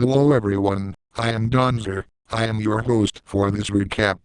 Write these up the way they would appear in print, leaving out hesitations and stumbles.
Hello everyone, I am Donzer. I am your host for this recap.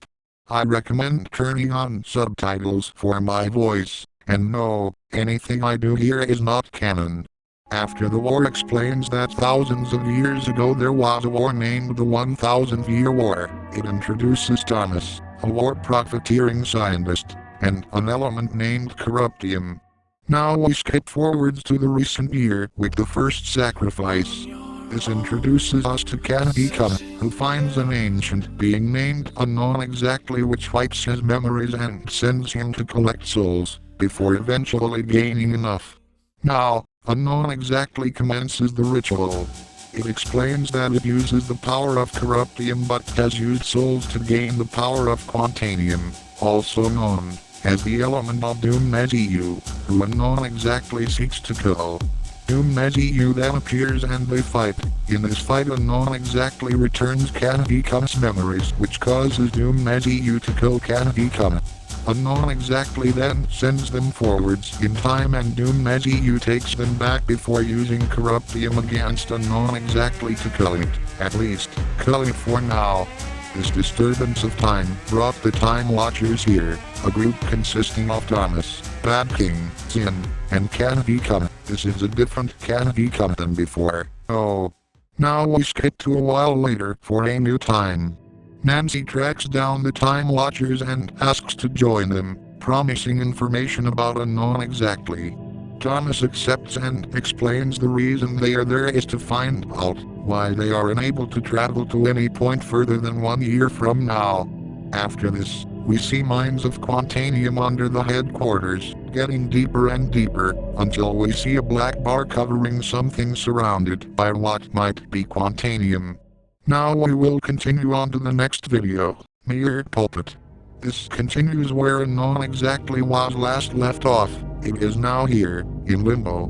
I recommend turning on subtitles for my voice, and no, anything I do here is not canon. After the War explains that thousands of years ago there was a war named the 1000-Year War. It introduces Thomas, a war profiteering scientist, and an element named corruptium. Now we skip forwards to the recent year with the first sacrifice. This introduces us to Kanahikana, who finds an ancient being named unknown exactly which wipes his memories and sends him to collect souls, before eventually gaining enough. Now, unknown exactly commences the ritual. It explains that it uses the power of corruptium but has used souls to gain the power of quantanium, also known as the element of Doom Meziu, who unknown exactly seeks to kill. Doom Meziu then appears and they fight. In this fight unknown exactly returns Kanahikana's memories which causes Doom Meziu to kill Kanahikana. Unknown exactly then sends them forwards in time and Doom Meziu takes them back before using corruptium against unknown exactly to kill it, at least, kill it for now. This disturbance of time brought the Time Watchers here, a group consisting of Thomas, Bad King, Zin, and Kanahikana. This is a different Kanahikana than before. Oh. Now we skip to a while later for a new time. Nancy tracks down the Time Watchers and asks to join them, promising information about unknown exactly. Thomas accepts and explains the reason they are there is to find out why they are unable to travel to any point further than 1 year from now. After this, we see mines of quantanium under the headquarters, getting deeper and deeper, until we see a black bar covering something surrounded by what might be quantanium. Now we will continue on to the next video, Mere Pulpit. This continues where unknown exactly was last left off. It is now here, in limbo.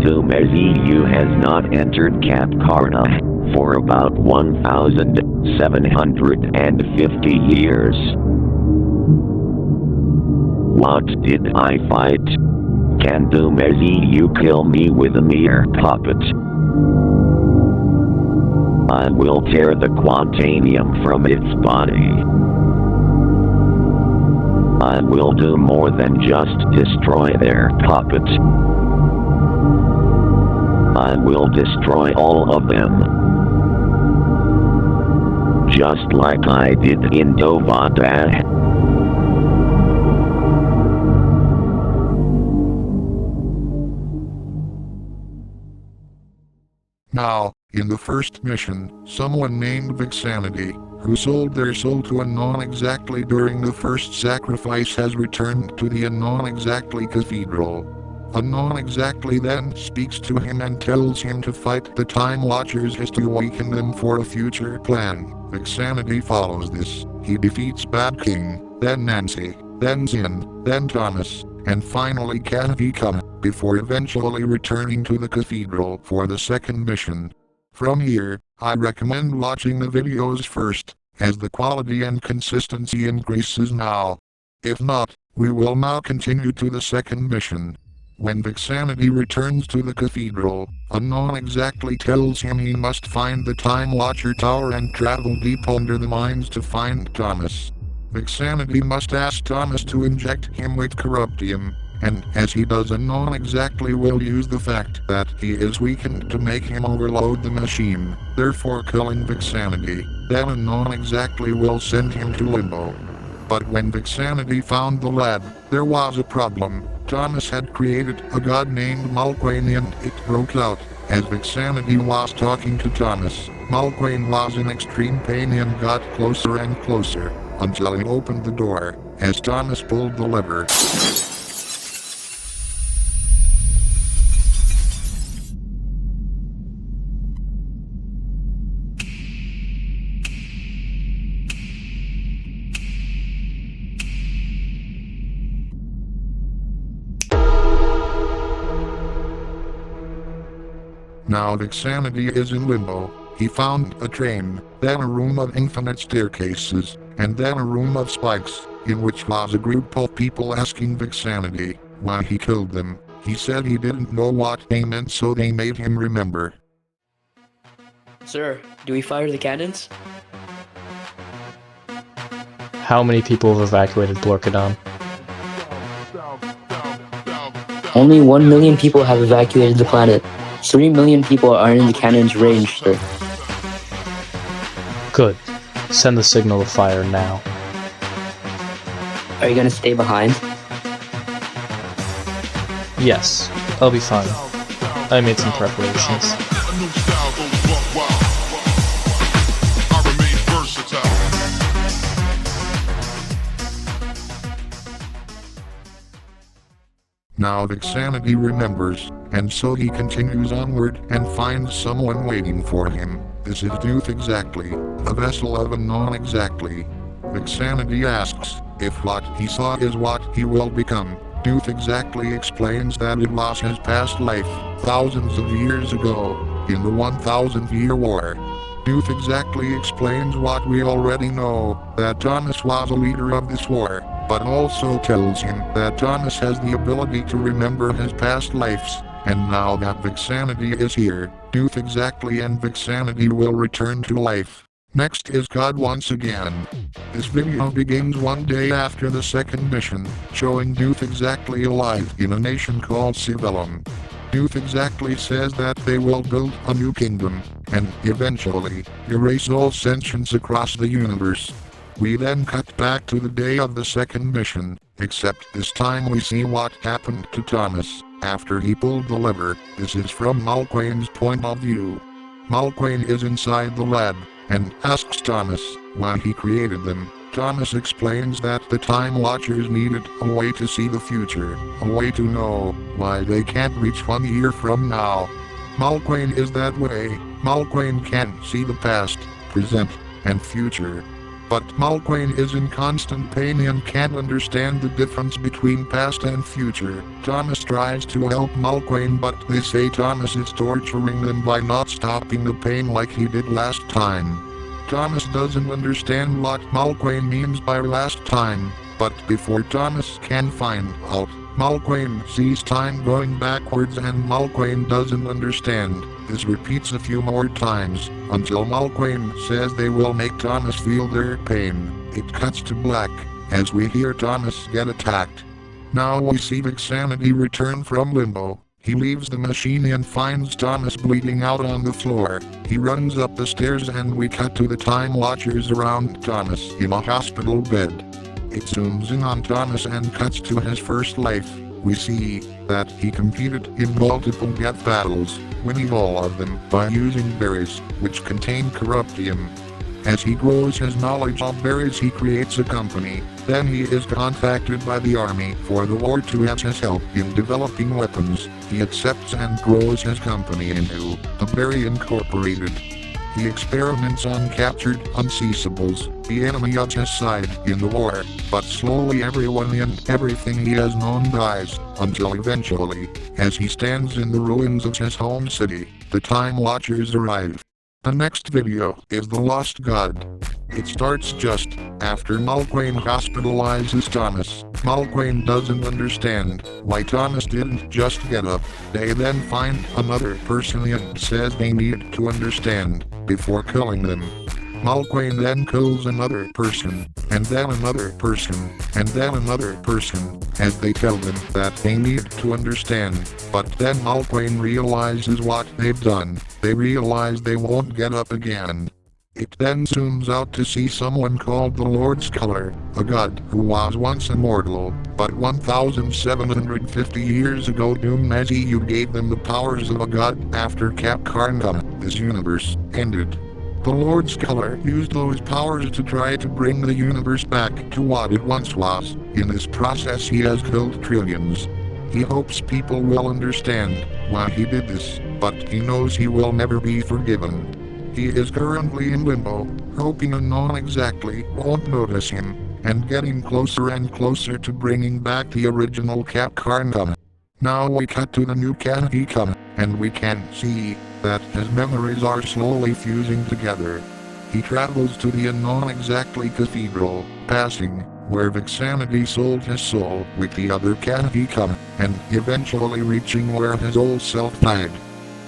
Doom Meziu has not entered Cap Karna for about 1,750 years. What did I fight? Can Doom Meziu kill me with a mere puppet? I will tear the quantanium from its body. I will do more than just destroy their puppet. I will destroy all of them. Just like I did in Dovada. Now, in the first mission, someone named Vexanity, who sold their soul to unknown exactly during the first sacrifice has returned to the unknown exactly cathedral. Unknown exactly then speaks to him and tells him to fight the Time Watchers as to awaken them for a future plan. Vexanity follows this. He defeats Bad King, then Nancy, then Zin, then Thomas, and finally Kanahikana, before eventually returning to the cathedral for the second mission. From here, I recommend watching the videos first, as the quality and consistency increases now. If not, we will now continue to the second mission. When Vexanity returns to the cathedral, unknown exactly tells him he must find the Time Watcher Tower and travel deep under the mines to find Thomas. Vexanity must ask Thomas to inject him with corruptium, and as he does unknown exactly will use the fact that he is weakened to make him overload the machine, therefore killing Vexanity. Then unknown exactly will send him to limbo. But when Vexanity found the lab, there was a problem. Thomas had created a god named Malquane and it broke out. As Vexanity was talking to Thomas, Malquane was in extreme pain and got closer and closer, until he opened the door, as Thomas pulled the lever. Now Vexanity is in limbo. He found a train, then a room of infinite staircases, and then a room of spikes, in which was a group of people asking Vexanity why he killed them. He said he didn't know what they meant, so they made him remember. Sir, do we fire the cannons? How many people have evacuated Blorkadon? Only 1 million people have evacuated the planet. 3 million people are in the cannon's range, sir. Good. Send the signal of fire now. Are you gonna stay behind? Yes, I'll be fine. I made some preparations. Now Vexanity remembers, and so he continues onward and finds someone waiting for him. This is DoofusXD, a vessel of unknown exactly. Vexanity asks if what he saw is what he will become. DoofusXD explains that it was his past life, thousands of years ago, in the 1000th Year War. DoofusXD explains what we already know, that Thomas was a leader of this war, but also tells him that Thomas has the ability to remember his past lives, and now that Vexanity is here, DoofusXD and Vexanity will return to life. Next is God once again. This video begins one day after the second mission, showing DoofusXD alive in a nation called Zhyrol. DoofusXD says that they will build a new kingdom, and eventually, erase all sentience across the universe. We then cut back to the day of the second mission, except this time we see what happened to Thomas after he pulled the lever. This is from Malquane's point of view. Malquane is inside the lab, and asks Thomas why he created them. Thomas explains that the Time Watchers needed a way to see the future, a way to know why they can't reach 1 year from now. Malquane is that way. Malquane can see the past, present, and future. But Malquane is in constant pain and can't understand the difference between past and future. Thomas tries to help Malquane, but they say Thomas is torturing them by not stopping the pain like he did last time. Thomas doesn't understand what Malquane means by last time, but before Thomas can find out, Malquane sees time going backwards and Malquane doesn't understand. This repeats a few more times, until Malquane says they will make Thomas feel their pain. It cuts to black, as we hear Thomas get attacked. Now we see Vexanity return from limbo. He leaves the machine and finds Thomas bleeding out on the floor. He runs up the stairs and we cut to the Time Watchers around Thomas in a hospital bed. It zooms in on Thomas and cuts to his first life. We see that he competed in multiple death battles, winning all of them by using berries, which contain corruptium. As he grows his knowledge of berries, he creates a company. Then he is contacted by the army for the war to have his help in developing weapons. He accepts and grows his company into the Berry Incorporated. He experiments on captured unseeables, the enemy of his side in the war, but slowly everyone and everything he has known dies, until eventually, as he stands in the ruins of his home city, the Time Watchers arrive. The next video is The Lost God. It starts just after Malquane hospitalizes Thomas. Malquane doesn't understand why Thomas didn't just get up. They then find another person and says they need to understand before killing them. Malquane then kills another person, and then another person, and then another person, as they tell them that they need to understand. But then Malquane realizes what they've done. They realize they won't get up again. It then zooms out to see someone called the Lord's Color, a god who was once immortal, but 1,750 years ago you gave them the powers of a god. After Cap Karnka, this universe ended. The Lord's Color used those powers to try to bring the universe back to what it once was. In this process he has killed trillions. He hopes people will understand why he did this, but he knows he will never be forgiven. He is currently in limbo, hoping unknown exactly won't notice him, and getting closer and closer to bringing back the original Cap Karnka. Now we cut to the new Kahika, and we can see that his memories are slowly fusing together. He travels to the unknown exactly cathedral, passing where Vexanity sold his soul with the other cat he come, and eventually reaching where his old self died.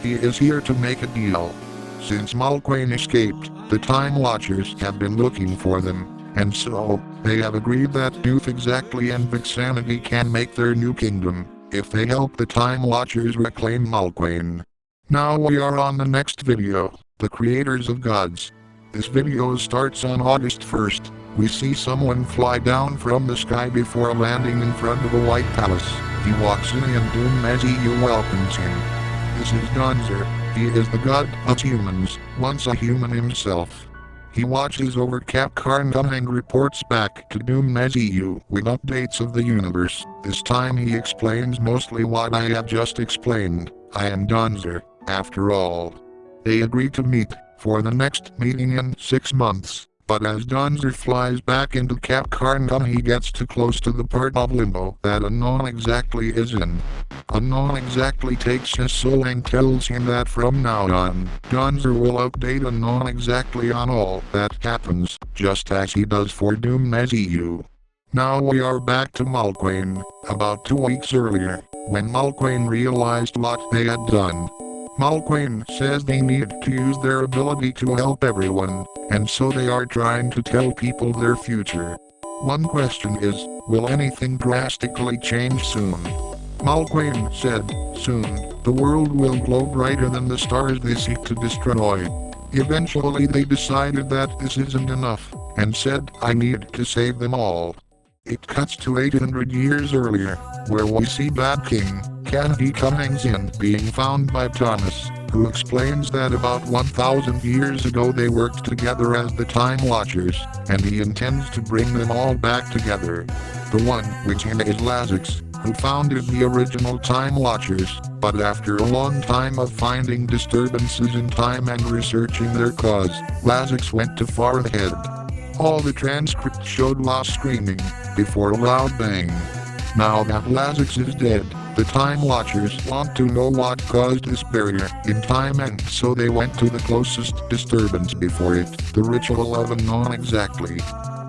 He is here to make a deal. Since Malquane escaped, the Time Watchers have been looking for them, and so, they have agreed that DoofusWorld and Vexanity can make their new kingdom, if they help the Time Watchers reclaim Malquane. Now we are on the next video, the creators of gods. This video starts on August 1st. We see someone fly down from the sky before landing in front of a white palace. He walks in and DoofusWorld welcomes him. This is Donzer. He is the god of humans, once a human himself. He watches over Cap Karngun and reports back to DoofusWorld with updates of the universe. This time he explains mostly what I have just explained. I am Donzer, after all. They agree to meet for the next meeting in 6 months, but as Donzer flies back into Cap Karngun he gets too close to the part of Limbo that Unknown Exactly is in. Unknown Exactly takes his soul and tells him that from now on, Donzer will update Unknown Exactly on all that happens, just as he does for DoofusWorld. Now we are back to Malquane, about 2 weeks earlier, when Malquane realized what they had done. Malquane says they need to use their ability to help everyone, and so they are trying to tell people their future. One question is, will anything drastically change soon? Malquane said, soon, the world will glow brighter than the stars they seek to destroy. Eventually they decided that this isn't enough, and said, I need to save them all. It cuts to 800 years earlier, where we see Bad King, Kennedy Cummings in being found by Thomas, who explains that about 1,000 years ago they worked together as the Time Watchers, and he intends to bring them all back together. The one which in is Lazix, who founded the original Time Watchers, but after a long time of finding disturbances in time and researching their cause, Lazix went too far ahead. All the transcripts showed Law screaming, before a loud bang. Now that Lazix is dead, the Time Watchers want to know what caused this barrier in time, and so they went to the closest disturbance before it, the ritual of Unknown Exactly.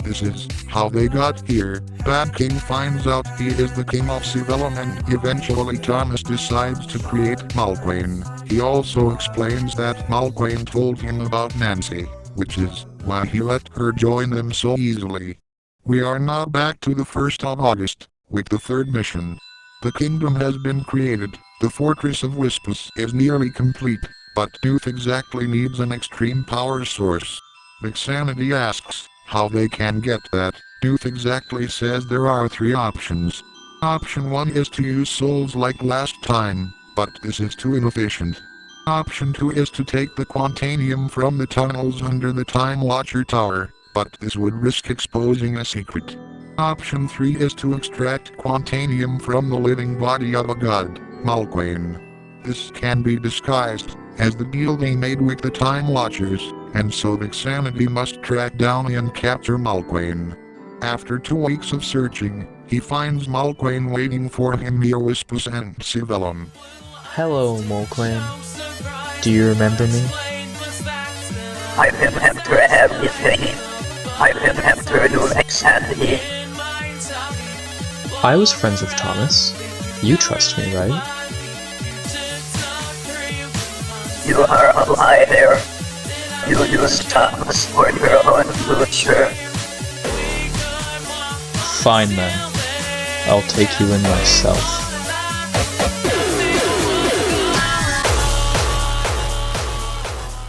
This is how they got here. Bad King finds out he is the king of Civellum, and eventually Thomas decides to create Malquane. He also explains that Malquane told him about Nancy, which is why he let her join them so easily. We are now back to the 1st of August, with the 3rd mission. The kingdom has been created, the fortress of Wispus is nearly complete, but DoofusWorld needs an extreme power source. Vexanity asks how they can get that. DoofusWorld says there are 3 options. Option 1 is to use souls like last time, but this is too inefficient. Option 2 is to take the Quantanium from the tunnels under the Time Watcher Tower, but this would risk exposing a secret. Option 3 is to extract Quantanium from the living body of a god, Malquane. This can be disguised as the deal they made with the Time Watchers, and so Vexanity must track down and capture Malquane. After 2 weeks of searching, he finds Malquane waiting for him near Wispus and Civellum. Hello, Malquane. Do you remember me? I remember everything. I remember your Vexanity. I was friends with Thomas. You trust me, right? You are a liar. You used Thomas for your own future. Fine then. I'll take you in myself.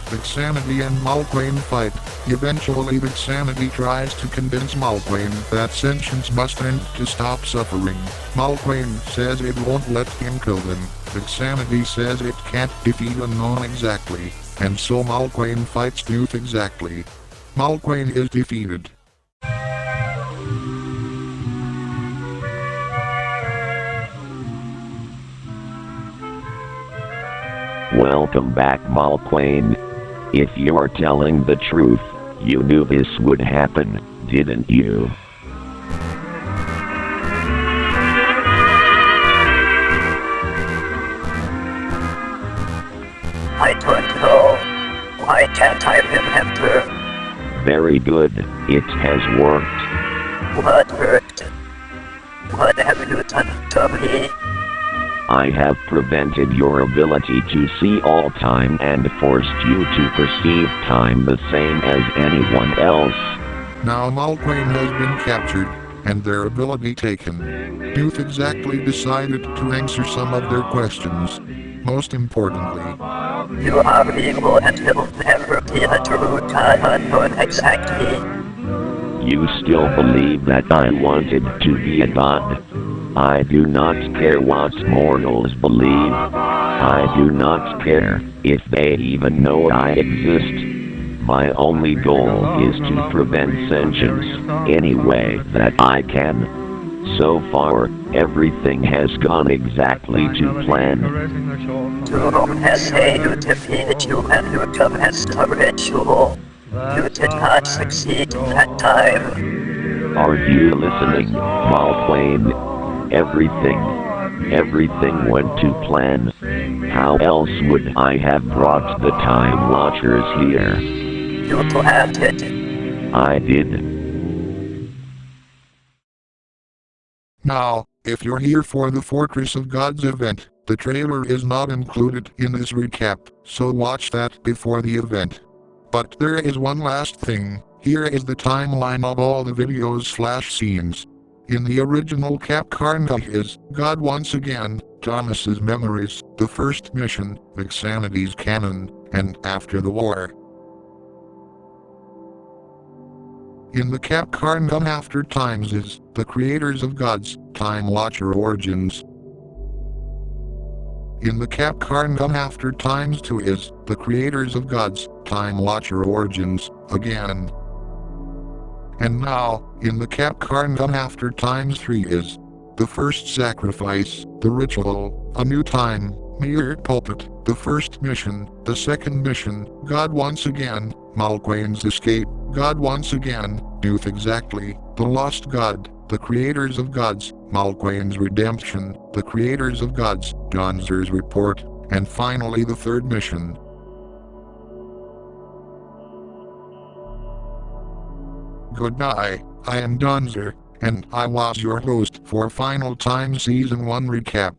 Vexanity and Malquane fight. Eventually Vexanity tries to convince Malquane that sentience must end to stop suffering. Malquane says it won't let him kill them. Vexanity says it can't defeat Unknown Exactly, and so Malquane fights DoofusWorld. Malquane is defeated. Welcome back, Malquane. If you're telling the truth, you knew this would happen, didn't you? I don't know. Why can't I remember? Very good, it has worked. What What have you done to me? I have prevented your ability to see all time and forced you to perceive time the same as anyone else. Now Malquane has been captured, and their ability taken. DoofusXD decided to answer some of their questions. Most importantly, You are evil and will never be a true god exactly. You still believe that I wanted to be a god? I do not care what mortals believe. I do not care if they even know I exist. My only goal is to prevent sentience any way that I can. So far, everything has gone exactly to plan. Zhyrol has said you defeated you and you commenced a ritual. You did not succeed that time. Are you listening, Malquane? Everything went to plan. How else would I have brought the Time Watchers here? You planned it. I did. now, if you're here for the Fortress of Gods event, the trailer is not included in this recap, so watch that before the event. But there is one last thing. Here is the timeline of all the videos/scenes. In the original Capcarnga is God once again, Thomas's memories, the first mission, Vexanity's canon, and after the war. In the Capcarnga After Times is the creators of God's Time Watcher origins. In the Capcarnga After Times 2 is the creators of God's Time Watcher origins again. And now, in the Capcarnga After Times 3 is the first sacrifice, the ritual, a new time, mere pulpit, the first mission, the second mission, God once again, Malquane's escape, God once again, DoofusXD, the lost God, the creators of Gods, Malquane's redemption, the creators of Gods, Donzer's report, and finally the third mission. Goodbye, I am Donzer, and I was your host for Final Time Season 1 Recap.